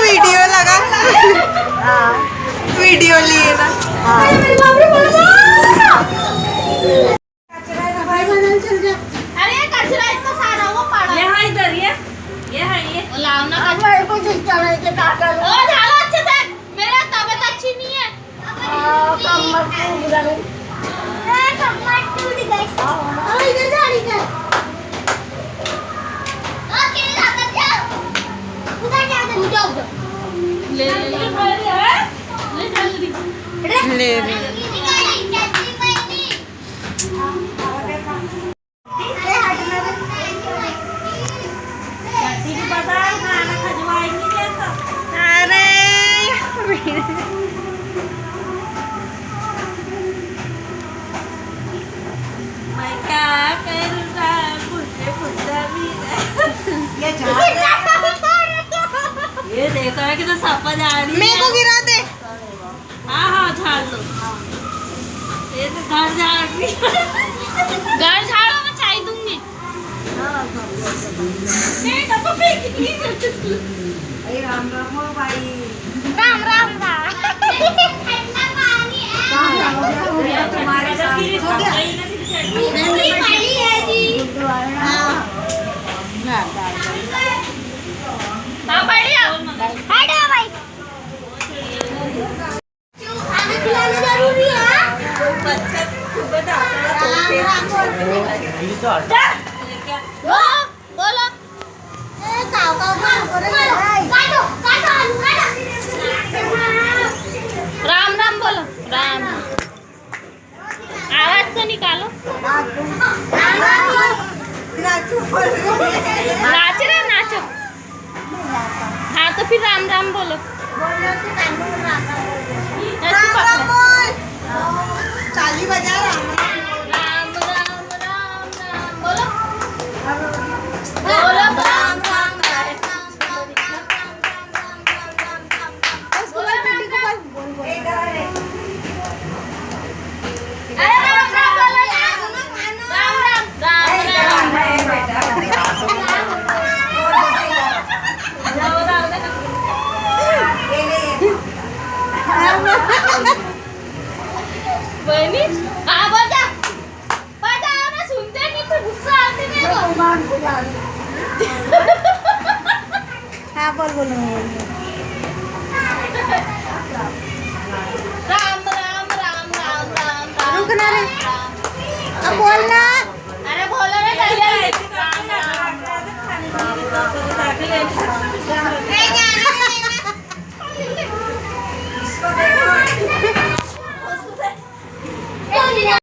Video लगा video लिए ना अरे कचरा इतना सारा वो पड़ा ये है इधर ये है ये लाओ ना कचरा को चढ़े के ताकत ओ झाड़ो अच्छे से मेरा तबीयत अच्छी नहीं है कमर टूट गई कमर टूट गई इधर झाड़ी कर ओके जाकर जाओ उधर जा उधर ले ले ले ये देखो है कि तो सपा जा रही है। मेरे को गिरा दे। हाँ हाँ झाड़ लो। ये तो घर झाड़ रही है। घर झाड़ो मैं चाय दूंगी नहीं तो फेंक दी राम राम हो भाई। राम राम राम ठंडा पानी है तुम्हारे साथ हो गया। ठंडी पानी है जी हाँ बढ़िया हटो भाई खाना खिलाना जरूरी है बच्चा बताता बोलो काओ काओ काटो काटो आलू काटो राम राम बोलो राम आवाज तो निकालो नाच रहे नाचो हाँ तो फिर राम राम बोलो ताली बजा राम राम राम राम बोलो बोलो राम राम बहनी हाँ बजा बजा मैं सुनते नहीं फिर गुस्सा आती मेरे को हाँ बोल बोलो राम राम राम राम राम राम रुकना रे अब बोलना